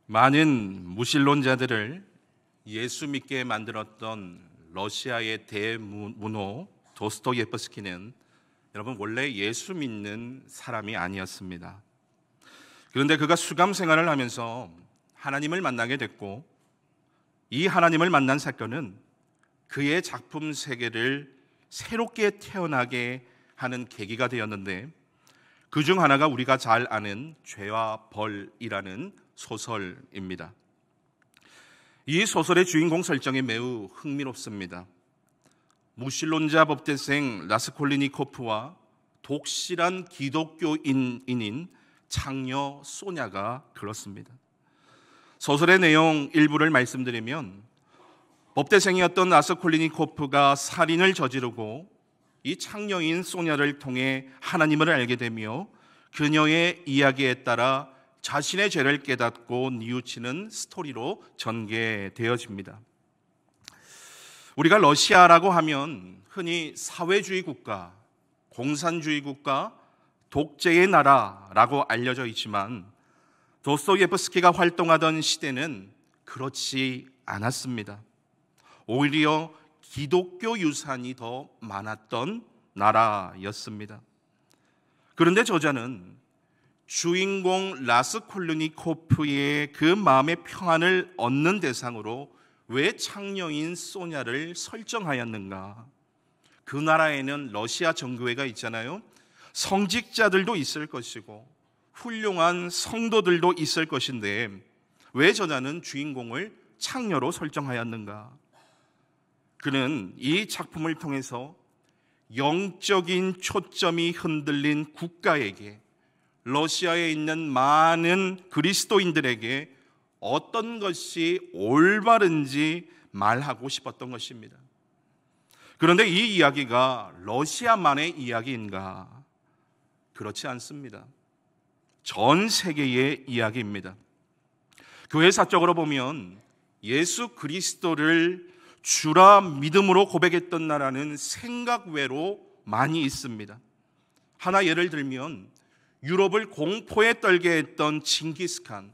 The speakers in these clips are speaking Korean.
많은 무신론자들을 예수 믿게 만들었던 러시아의 대문호 도스토예프스키는 여러분 원래 예수 믿는 사람이 아니었습니다. 그런데 그가 수감 생활을 하면서 하나님을 만나게 됐고, 이 하나님을 만난 사건은 그의 작품 세계를 새롭게 태어나게 하는 계기가 되었는데, 그중 하나가 우리가 잘 아는 죄와 벌이라는 소설입니다. 이 소설의 주인공 설정이 매우 흥미롭습니다. 무신론자 법대생 라스콜리니코프와 독실한 기독교인인 창녀 소냐가 그렇습니다. 소설의 내용 일부를 말씀드리면, 법대생이었던 라스콜리니코프가 살인을 저지르고 이 창녀인 소냐를 통해 하나님을 알게 되며 그녀의 이야기에 따라 자신의 죄를 깨닫고 뉘우치는 스토리로 전개되어집니다. 우리가 러시아라고 하면 흔히 사회주의 국가, 공산주의 국가, 독재의 나라라고 알려져 있지만 도스토예프스키가 활동하던 시대는 그렇지 않았습니다. 오히려 기독교 유산이 더 많았던 나라였습니다. 그런데 저자는 주인공 라스콜리니코프의 그 마음의 평안을 얻는 대상으로 왜 창녀인 소냐를 설정하였는가? 그 나라에는 러시아 정교회가 있잖아요. 성직자들도 있을 것이고 훌륭한 성도들도 있을 것인데 왜 저자는 주인공을 창녀로 설정하였는가? 그는 이 작품을 통해서 영적인 초점이 흔들린 국가에게, 러시아에 있는 많은 그리스도인들에게 어떤 것이 올바른지 말하고 싶었던 것입니다. 그런데 이 이야기가 러시아만의 이야기인가? 그렇지 않습니다. 전 세계의 이야기입니다. 교회사적으로 보면 예수 그리스도를 주라 믿음으로 고백했던 나라는 생각 외로 많이 있습니다. 하나 예를 들면 유럽을 공포에 떨게 했던 징기스칸,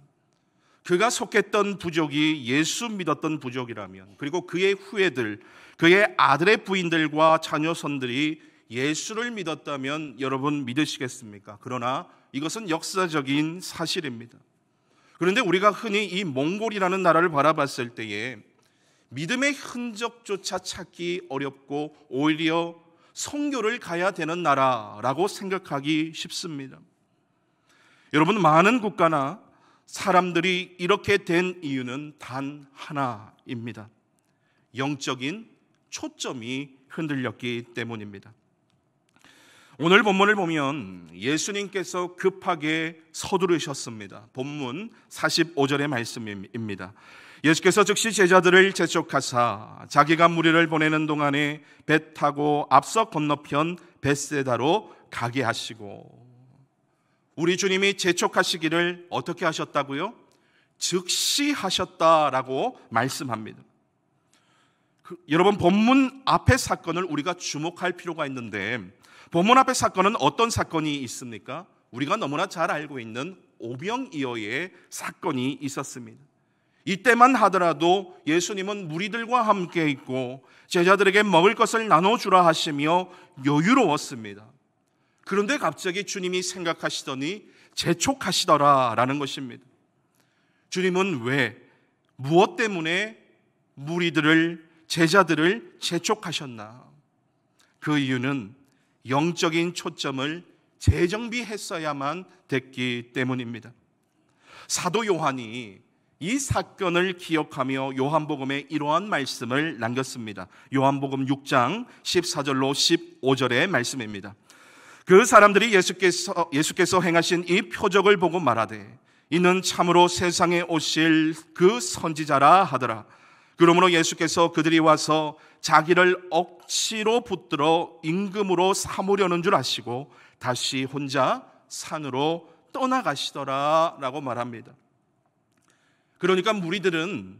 그가 속했던 부족이 예수 믿었던 부족이라면, 그리고 그의 후예들, 그의 아들의 부인들과 자녀손들이 예수를 믿었다면 여러분 믿으시겠습니까? 그러나 이것은 역사적인 사실입니다. 그런데 우리가 흔히 이 몽골이라는 나라를 바라봤을 때에 믿음의 흔적조차 찾기 어렵고 오히려 선교를 가야 되는 나라라고 생각하기 쉽습니다. 여러분, 많은 국가나 사람들이 이렇게 된 이유는 단 하나입니다. 영적인 초점이 흔들렸기 때문입니다. 오늘 본문을 보면 예수님께서 급하게 서두르셨습니다. 본문 45절의 말씀입니다. 예수께서 즉시 제자들을 재촉하사 자기가 무리를 보내는 동안에 배 타고 앞서 건너편 벳세다로 가게 하시고, 우리 주님이 재촉하시기를 어떻게 하셨다고요? 즉시 하셨다라고 말씀합니다. 여러분, 본문 앞의 사건을 우리가 주목할 필요가 있는데, 본문 앞의 사건은 어떤 사건이 있습니까? 우리가 너무나 잘 알고 있는 오병이어의 사건이 있었습니다. 이때만 하더라도 예수님은 무리들과 함께 있고 제자들에게 먹을 것을 나눠주라 하시며 여유로웠습니다. 그런데 갑자기 주님이 생각하시더니 재촉하시더라라는 것입니다. 주님은 왜, 무엇 때문에 무리들을, 제자들을 재촉하셨나? 그 이유는 영적인 초점을 재정비했어야만 됐기 때문입니다. 사도 요한이 이 사건을 기억하며 요한복음에 이러한 말씀을 남겼습니다. 요한복음 6장 14절로 15절의 말씀입니다. 그 사람들이 예수께서 행하신 이 표적을 보고 말하되 이는 참으로 세상에 오실 그 선지자라 하더라. 그러므로 예수께서 그들이 와서 자기를 억지로 붙들어 임금으로 삼으려는 줄 아시고 다시 혼자 산으로 떠나가시더라 라고 말합니다. 그러니까 무리들은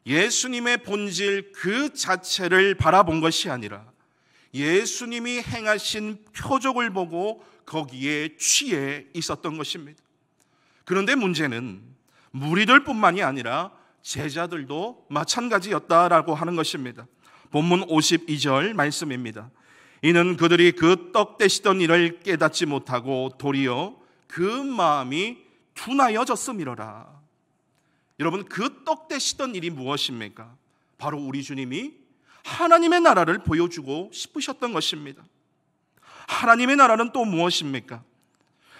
예수님의 본질 그 자체를 바라본 것이 아니라 예수님이 행하신 표적을 보고 거기에 취해 있었던 것입니다. 그런데 문제는 무리들뿐만이 아니라 제자들도 마찬가지였다라고 하는 것입니다. 본문 52절 말씀입니다. 이는 그들이 그 떡 떼시던 일을 깨닫지 못하고 도리어 그 마음이 둔하여졌음이로라. 여러분, 그 떡 떼시던 일이 무엇입니까? 바로 우리 주님이 하나님의 나라를 보여주고 싶으셨던 것입니다. 하나님의 나라는 또 무엇입니까?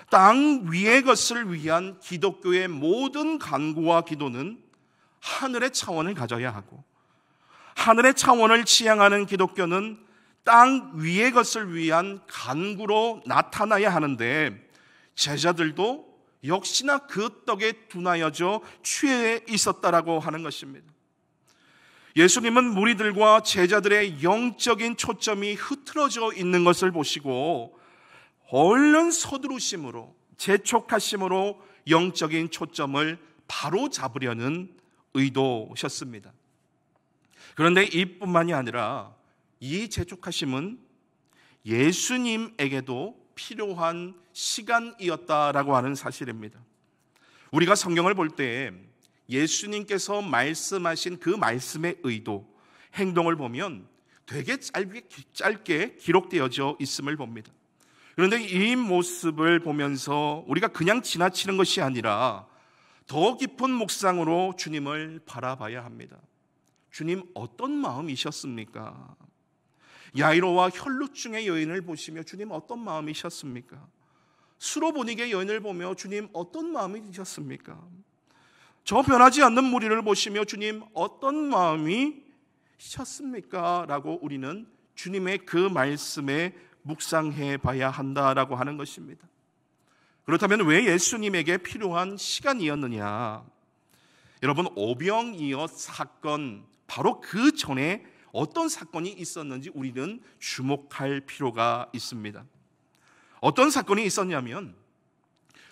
땅 위의 것을 위한 기독교의 모든 간구와 기도는 하늘의 차원을 가져야 하고, 하늘의 차원을 지향하는 기독교는 땅 위의 것을 위한 간구로 나타나야 하는데, 제자들도 역시나 그 떡에 둔하여져 취해 있었다라고 하는 것입니다. 예수님은 무리들과 제자들의 영적인 초점이 흐트러져 있는 것을 보시고 얼른 서두르심으로, 재촉하심으로 영적인 초점을 바로 잡으려는 의도셨습니다. 그런데 이뿐만이 아니라 이 재촉하심은 예수님에게도 필요한 시간이었다라고 하는 사실입니다. 우리가 성경을 볼 때 예수님께서 말씀하신 그 말씀의 의도, 행동을 보면 되게 짧게 기록되어져 있음을 봅니다. 그런데 이 모습을 보면서 우리가 그냥 지나치는 것이 아니라 더 깊은 묵상으로 주님을 바라봐야 합니다. 주님 어떤 마음이셨습니까? 야이로와 혈루증의 여인을 보시며 주님 어떤 마음이셨습니까? 수로보니게 여인을 보며 주님 어떤 마음이셨습니까? 저 변하지 않는 무리를 보시며 주님 어떤 마음이셨습니까? 라고 우리는 주님의 그 말씀에 묵상해 봐야 한다라고 하는 것입니다. 그렇다면 왜 예수님에게 필요한 시간이었느냐? 여러분, 오병이어 사건, 바로 그 전에 어떤 사건이 있었는지 우리는 주목할 필요가 있습니다. 어떤 사건이 있었냐면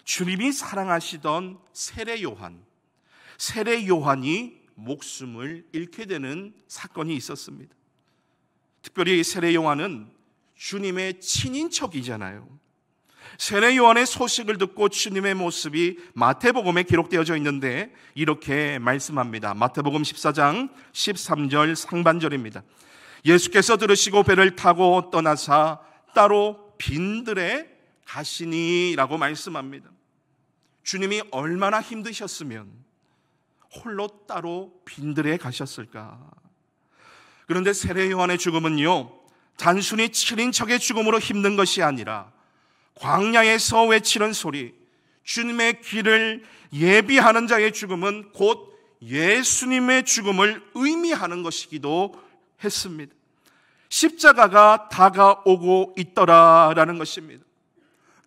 주님이 사랑하시던 세례 요한이 목숨을 잃게 되는 사건이 있었습니다. 특별히 세례 요한은 주님의 친인척이잖아요. 세례 요한의 소식을 듣고 주님의 모습이 마태복음에 기록되어져 있는데 이렇게 말씀합니다. 마태복음 14장 13절 상반절입니다. 예수께서 들으시고 배를 타고 떠나사 따로 빈들에 가시니라고 말씀합니다. 주님이 얼마나 힘드셨으면 홀로 따로 빈들에 가셨을까? 그런데 세례 요한의 죽음은요, 단순히 친인척의 죽음으로 힘든 것이 아니라 광야에서 외치는 소리, 주님의 길을 예비하는 자의 죽음은 곧 예수님의 죽음을 의미하는 것이기도 했습니다. 십자가가 다가오고 있더라라는 것입니다.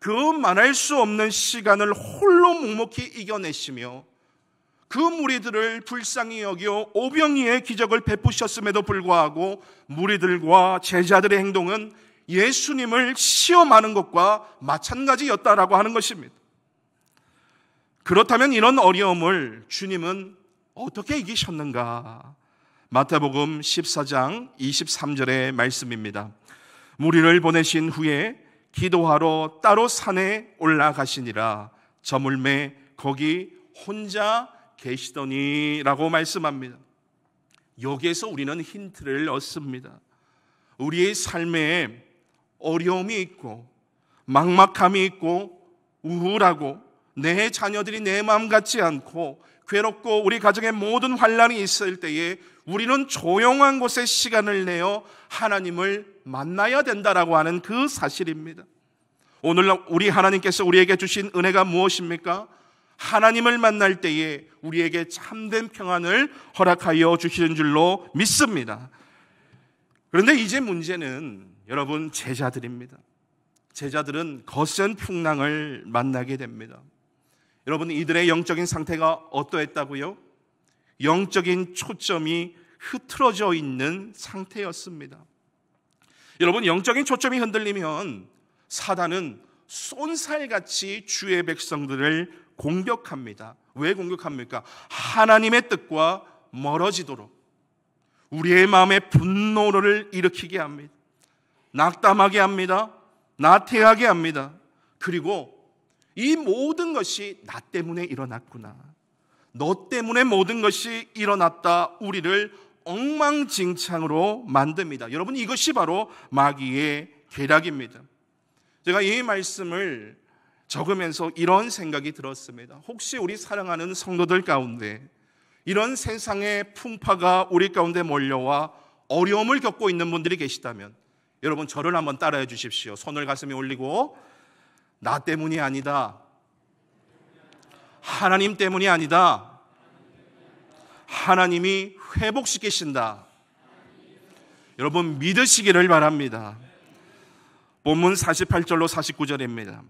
그 말할 수 없는 시간을 홀로 묵묵히 이겨내시며 그 무리들을 불쌍히 여겨 오병이의 기적을 베푸셨음에도 불구하고 무리들과 제자들의 행동은 예수님을 시험하는 것과 마찬가지였다라고 하는 것입니다. 그렇다면 이런 어려움을 주님은 어떻게 이기셨는가? 마태복음 14장 23절의 말씀입니다. 무리를 보내신 후에 기도하러 따로 산에 올라가시니라. 저물매 거기 혼자 계시더니 라고 말씀합니다. 여기에서 우리는 힌트를 얻습니다. 우리의 삶에 어려움이 있고 막막함이 있고 우울하고 내 자녀들이 내 마음 같지 않고 괴롭고 우리 가정에 모든 환난이 있을 때에 우리는 조용한 곳에 시간을 내어 하나님을 만나야 된다라고 하는 그 사실입니다. 오늘 우리 하나님께서 우리에게 주신 은혜가 무엇입니까? 하나님을 만날 때에 우리에게 참된 평안을 허락하여 주시는 줄로 믿습니다. 그런데 이제 문제는 여러분 제자들입니다. 제자들은 거센 풍랑을 만나게 됩니다. 여러분, 이들의 영적인 상태가 어떠했다고요? 영적인 초점이 흐트러져 있는 상태였습니다. 여러분, 영적인 초점이 흔들리면 사단은 쏜살같이 주의 백성들을 공격합니다. 왜 공격합니까? 하나님의 뜻과 멀어지도록 우리의 마음에 분노를 일으키게 합니다. 낙담하게 합니다. 나태하게 합니다. 그리고 이 모든 것이 나 때문에 일어났구나, 너 때문에 모든 것이 일어났다, 우리를 엉망진창으로 만듭니다. 여러분, 이것이 바로 마귀의 계략입니다. 제가 이 말씀을 적으면서 이런 생각이 들었습니다. 혹시 우리 사랑하는 성도들 가운데 이런 세상의 풍파가 우리 가운데 몰려와 어려움을 겪고 있는 분들이 계시다면 여러분, 저를 한번 따라해 주십시오. 손을 가슴에 올리고, 나 때문이 아니다, 하나님 때문이 아니다, 하나님이 회복시키신다. 여러분, 믿으시기를 바랍니다. 본문 48절로 49절입니다.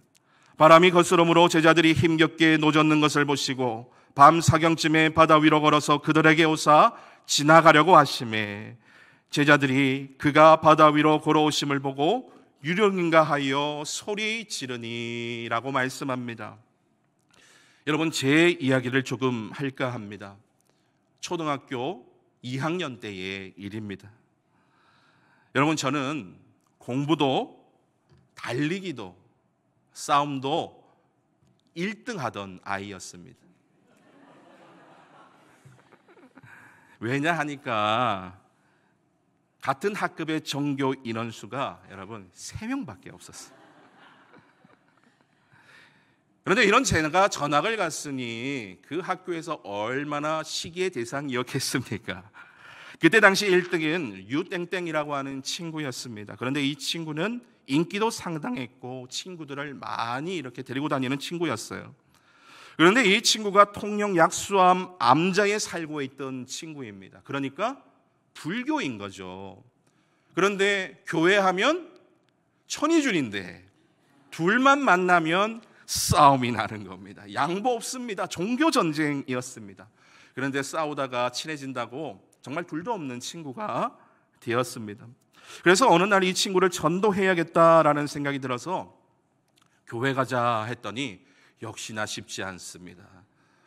바람이 거스름으로 제자들이 힘겹게 노젓는 것을 보시고 밤 사경쯤에 바다 위로 걸어서 그들에게 오사 지나가려고 하시매 제자들이 그가 바다 위로 걸어오심을 보고 유령인가 하여 소리 지르니라고 말씀합니다. 여러분, 제 이야기를 조금 할까 합니다. 초등학교 2학년 때의 일입니다. 여러분, 저는 공부도 달리기도 싸움도 1등 하던 아이였습니다. 왜냐 하니까 같은 학급의 전교 인원수가 여러분 3명밖에 없었어요. 그런데 이런 제가 전학을 갔으니 그 학교에서 얼마나 시기의 대상이었겠습니까? 그때 당시 1등은 유땡땡이라고 하는 친구였습니다. 그런데 이 친구는 인기도 상당했고 친구들을 많이 이렇게 데리고 다니는 친구였어요. 그런데 이 친구가 통영 약수암 암자에 살고 있던 친구입니다. 그러니까 불교인 거죠. 그런데 교회하면 천의줄인데 둘만 만나면 싸움이 나는 겁니다. 양보 없습니다. 종교 전쟁이었습니다. 그런데 싸우다가 친해진다고 정말 둘도 없는 친구가 되었습니다. 그래서 어느 날 이 친구를 전도해야겠다라는 생각이 들어서 교회 가자 했더니 역시나 쉽지 않습니다.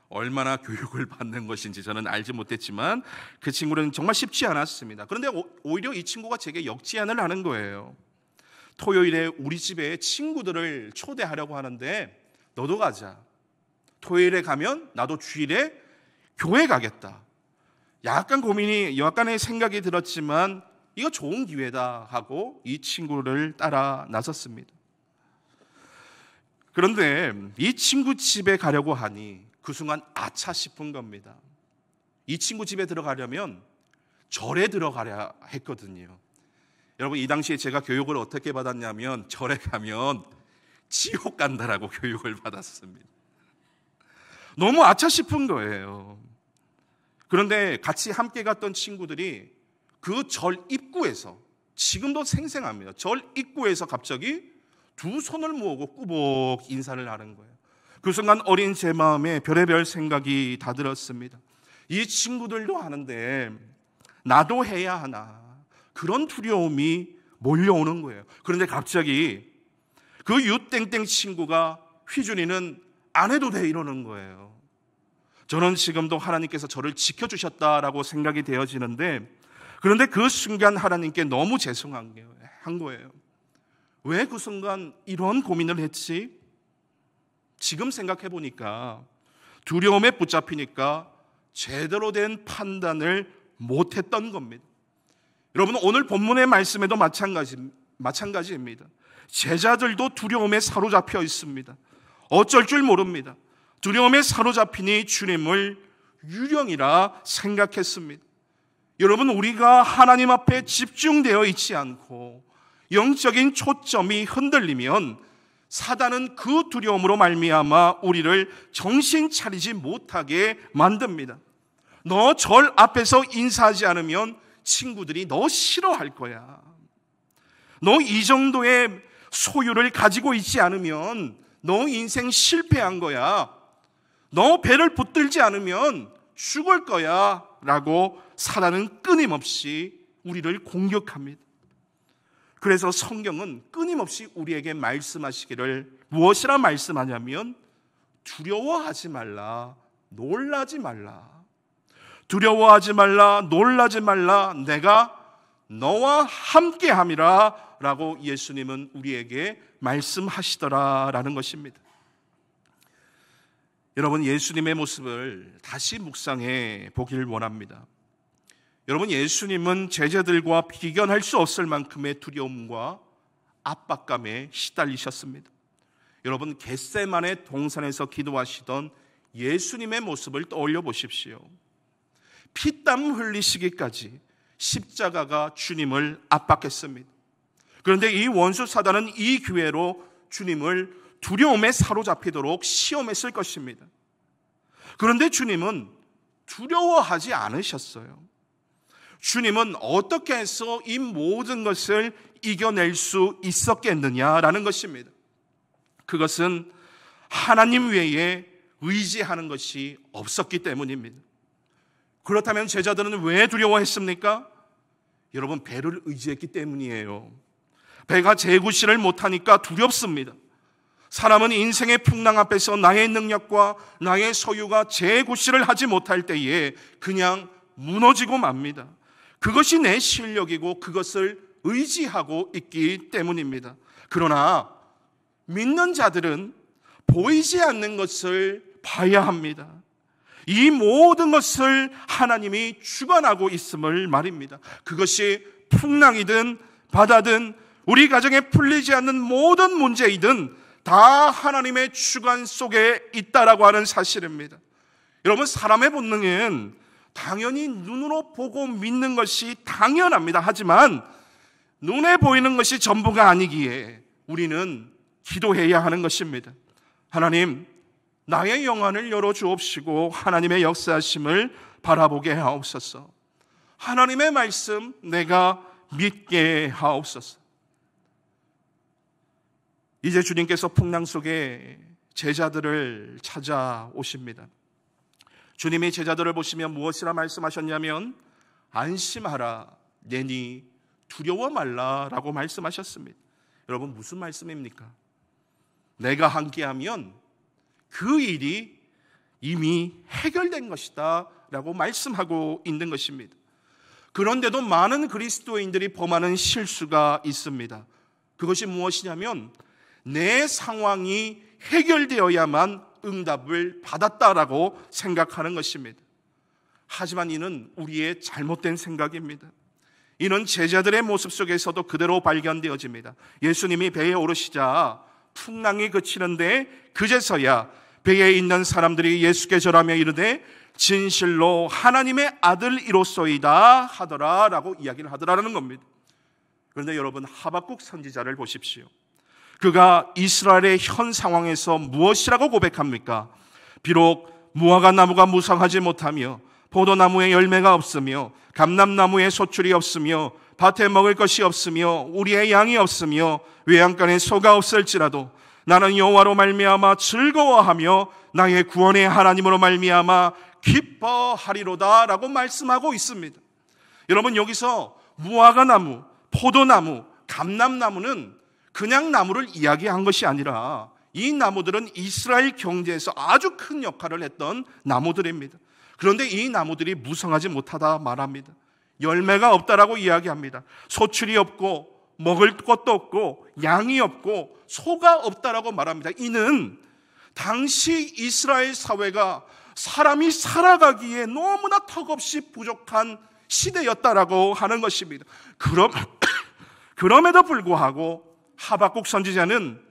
얼마나 교육을 받는 것인지 저는 알지 못했지만 그 친구는 정말 쉽지 않았습니다. 그런데 오히려 이 친구가 제게 역제안을 하는 거예요. 토요일에 우리 집에 친구들을 초대하려고 하는데 너도 가자. 토요일에 가면 나도 주일에 교회 가겠다. 약간의 생각이 들었지만 이거 좋은 기회다 하고 이 친구를 따라 나섰습니다. 그런데 이 친구 집에 가려고 하니 그 순간 아차 싶은 겁니다. 이 친구 집에 들어가려면 절에 들어가야 했거든요. 여러분, 이 당시에 제가 교육을 어떻게 받았냐면 절에 가면 지옥 간다라고 교육을 받았습니다. 너무 아차 싶은 거예요. 그런데 같이 함께 갔던 친구들이 그 절 입구에서, 지금도 생생합니다, 절 입구에서 갑자기 두 손을 모으고 꾸벅 인사를 하는 거예요. 그 순간 어린 제 마음에 별의별 생각이 다 들었습니다. 이 친구들도 하는데 나도 해야 하나, 그런 두려움이 몰려오는 거예요. 그런데 갑자기 그 유땡땡 친구가 휘준이는 안 해도 돼 이러는 거예요. 저는 지금도 하나님께서 저를 지켜주셨다라고 생각이 되어지는데, 그런데 그 순간 하나님께 너무 죄송한 거예요. 왜 그 순간 이런 고민을 했지? 지금 생각해 보니까 두려움에 붙잡히니까 제대로 된 판단을 못했던 겁니다. 여러분, 오늘 본문의 말씀에도 마찬가지입니다. 제자들도 두려움에 사로잡혀 있습니다. 어쩔 줄 모릅니다. 두려움에 사로잡히니 주님을 유령이라 생각했습니다. 여러분, 우리가 하나님 앞에 집중되어 있지 않고 영적인 초점이 흔들리면 사단은 그 두려움으로 말미암아 우리를 정신 차리지 못하게 만듭니다. 너 절 앞에서 인사하지 않으면 친구들이 너 싫어할 거야. 너 이 정도의 소유를 가지고 있지 않으면 너 인생 실패한 거야. 너 배를 붙들지 않으면 죽을 거야 라고 사단은 끊임없이 우리를 공격합니다. 그래서 성경은 끊임없이 우리에게 말씀하시기를 무엇이라 말씀하냐면 두려워하지 말라, 놀라지 말라. 두려워하지 말라, 놀라지 말라, 내가 너와 함께함이라 라고 예수님은 우리에게 말씀하시더라라는 것입니다. 여러분, 예수님의 모습을 다시 묵상해 보길 원합니다. 여러분, 예수님은 제자들과 비견할 수 없을 만큼의 두려움과 압박감에 시달리셨습니다. 여러분, 겟세마네 동산에서 기도하시던 예수님의 모습을 떠올려 보십시오. 피땀 흘리시기까지 십자가가 주님을 압박했습니다. 그런데 이 원수 사단은 이 기회로 주님을 두려움에 사로잡히도록 시험했을 것입니다. 그런데 주님은 두려워하지 않으셨어요. 주님은 어떻게 해서 이 모든 것을 이겨낼 수 있었겠느냐라는 것입니다. 그것은 하나님 외에 의지하는 것이 없었기 때문입니다. 그렇다면 제자들은 왜 두려워했습니까? 여러분, 배를 의지했기 때문이에요. 배가 제구실을 못하니까 두렵습니다. 사람은 인생의 풍랑 앞에서 나의 능력과 나의 소유가 제구실을 하지 못할 때에 그냥 무너지고 맙니다. 그것이 내 실력이고 그것을 의지하고 있기 때문입니다. 그러나 믿는 자들은 보이지 않는 것을 봐야 합니다. 이 모든 것을 하나님이 주관하고 있음을 말입니다. 그것이 풍랑이든 바다든 우리 가정에 풀리지 않는 모든 문제이든 다 하나님의 주관 속에 있다라고 하는 사실입니다. 여러분, 사람의 본능은 당연히 눈으로 보고 믿는 것이 당연합니다. 하지만 눈에 보이는 것이 전부가 아니기에 우리는 기도해야 하는 것입니다. 하나님, 나의 영안을 열어주옵시고 하나님의 역사하심을 바라보게 하옵소서. 하나님의 말씀 내가 믿게 하옵소서. 이제 주님께서 풍랑 속에 제자들을 찾아오십니다. 주님이 제자들을 보시며 무엇이라 말씀하셨냐면 안심하라, 내니 두려워 말라라고 말씀하셨습니다. 여러분, 무슨 말씀입니까? 내가 함께하면 그 일이 이미 해결된 것이다 라고 말씀하고 있는 것입니다. 그런데도 많은 그리스도인들이 범하는 실수가 있습니다. 그것이 무엇이냐면 내 상황이 해결되어야만 응답을 받았다라고 생각하는 것입니다. 하지만 이는 우리의 잘못된 생각입니다. 이는 제자들의 모습 속에서도 그대로 발견되어집니다. 예수님이 배에 오르시자 풍랑이 그치는데 그제서야 배에 있는 사람들이 예수께 절하며 이르되 진실로 하나님의 아들이로소이다 하더라 라고 이야기를 하더라라는 겁니다. 그런데 여러분, 하박국 선지자를 보십시오. 그가 이스라엘의 현 상황에서 무엇이라고 고백합니까? 비록 무화과 나무가 무성하지 못하며 포도나무에 열매가 없으며 감람나무에 소출이 없으며 밭에 먹을 것이 없으며 우리의 양이 없으며 외양간에 소가 없을지라도 나는 여호와로 말미암아 즐거워하며 나의 구원의 하나님으로 말미암아 기뻐하리로다 라고 말씀하고 있습니다. 여러분, 여기서 무화과 나무, 포도나무, 감람나무는 그냥 나무를 이야기한 것이 아니라 이 나무들은 이스라엘 경제에서 아주 큰 역할을 했던 나무들입니다. 그런데 이 나무들이 무성하지 못하다 말합니다. 열매가 없다라고 이야기합니다. 소출이 없고 먹을 것도 없고 양이 없고 소가 없다라고 말합니다. 이는 당시 이스라엘 사회가 사람이 살아가기에 너무나 턱없이 부족한 시대였다라고 하는 것입니다. 그럼에도 불구하고 하박국 선지자는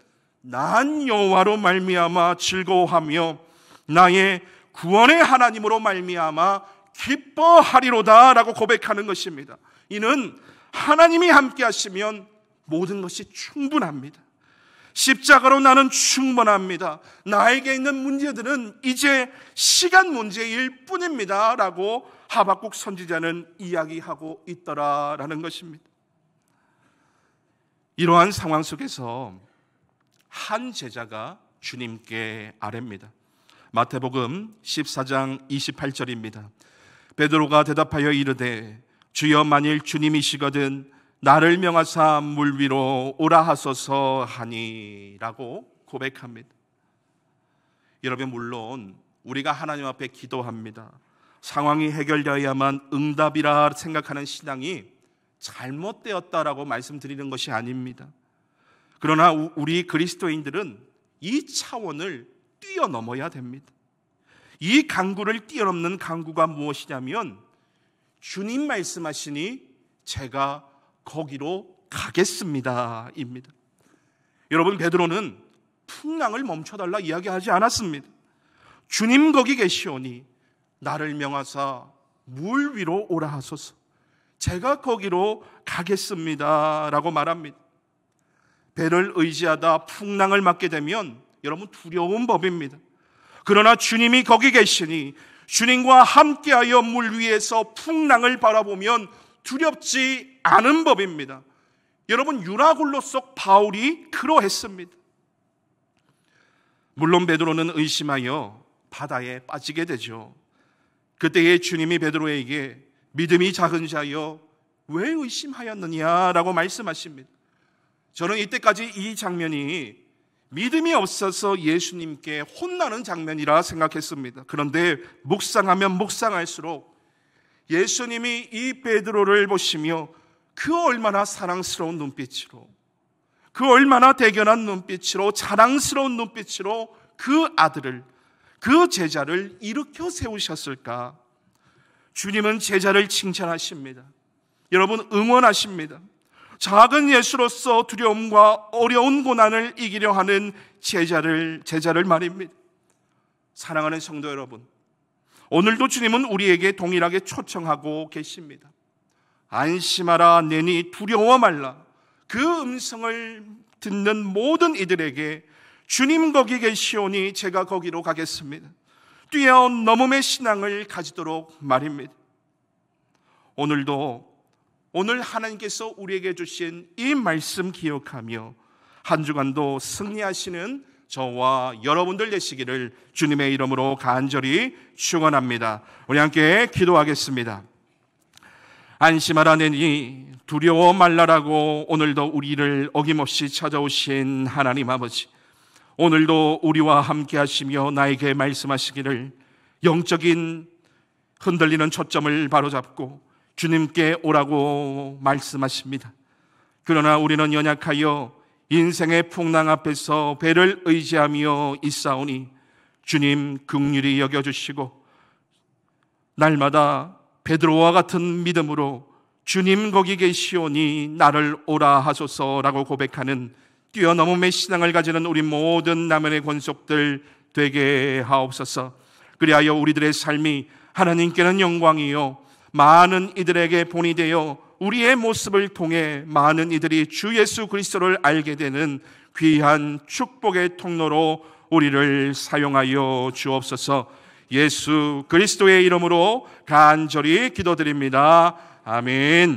난 여호와로 말미암아 즐거워하며 나의 구원의 하나님으로 말미암아 기뻐하리로다 라고 고백하는 것입니다. 이는 하나님이 함께 하시면 모든 것이 충분합니다. 십자가로 나는 충분합니다. 나에게 있는 문제들은 이제 시간 문제일 뿐입니다 라고 하박국 선지자는 이야기하고 있더라라는 것입니다. 이러한 상황 속에서 한 제자가 주님께 아뢰입니다. 마태복음 14장 28절입니다. 베드로가 대답하여 이르되 주여, 만일 주님이시거든 나를 명하사 물 위로 오라 하소서 하니라고 고백합니다. 여러분, 물론 우리가 하나님 앞에 기도합니다. 상황이 해결되어야만 응답이라 생각하는 신앙이 잘못되었다라고 말씀드리는 것이 아닙니다. 그러나 우리 그리스도인들은 이 차원을 뛰어넘어야 됩니다. 이 강구를 뛰어넘는 강구가 무엇이냐면 주님 말씀하시니 제가 거기로 가겠습니다 입니다. 여러분, 베드로는 풍랑을 멈춰달라 이야기하지 않았습니다. 주님 거기 계시오니 나를 명하사 물 위로 오라 하소서. 제가 거기로 가겠습니다 라고 말합니다. 배를 의지하다 풍랑을 맞게 되면 여러분 두려운 법입니다. 그러나 주님이 거기 계시니 주님과 함께하여 물 위에서 풍랑을 바라보면 두렵지 않은 법입니다. 여러분, 유라굴로 속 바울이 그러했습니다. 물론 베드로는 의심하여 바다에 빠지게 되죠. 그때에 주님이 베드로에게 믿음이 작은 자여 왜 의심하였느냐라고 말씀하십니다. 저는 이때까지 이 장면이 믿음이 없어서 예수님께 혼나는 장면이라 생각했습니다. 그런데 묵상하면 묵상할수록 예수님이 이 베드로를 보시며 그 얼마나 사랑스러운 눈빛으로, 그 얼마나 대견한 눈빛으로, 자랑스러운 눈빛으로 그 아들을, 그 제자를 일으켜 세우셨을까? 주님은 제자를 칭찬하십니다. 여러분, 응원하십니다. 작은 예수로서 두려움과 어려운 고난을 이기려 하는 제자를 말입니다. 사랑하는 성도 여러분, 오늘도 주님은 우리에게 동일하게 초청하고 계십니다. 안심하라, 내니 두려워 말라. 그 음성을 듣는 모든 이들에게 주님 거기 계시오니 제가 거기로 가겠습니다. 뛰어넘음의 신앙을 가지도록 말입니다. 오늘 하나님께서 우리에게 주신 이 말씀 기억하며 한 주간도 승리하시는 저와 여러분들 되시기를 주님의 이름으로 간절히 축원합니다. 우리 함께 기도하겠습니다. 안심하라, 내니 두려워 말라라고 오늘도 우리를 어김없이 찾아오신 하나님 아버지, 오늘도 우리와 함께 하시며 나에게 말씀하시기를 영적인 흔들리는 초점을 바로잡고 주님께 오라고 말씀하십니다. 그러나 우리는 연약하여 인생의 풍랑 앞에서 배를 의지하며 있사오니 주님 긍휼히 여겨주시고 날마다 베드로와 같은 믿음으로 주님 거기 계시오니 나를 오라 하소서라고 고백하는 뛰어넘음의 신앙을 가지는 우리 모든 남연의 권속들 되게 하옵소서. 그리하여 우리들의 삶이 하나님께는 영광이요 많은 이들에게 본이 되어 우리의 모습을 통해 많은 이들이 주 예수 그리스도를 알게 되는 귀한 축복의 통로로 우리를 사용하여 주옵소서. 예수 그리스도의 이름으로 간절히 기도드립니다. 아멘.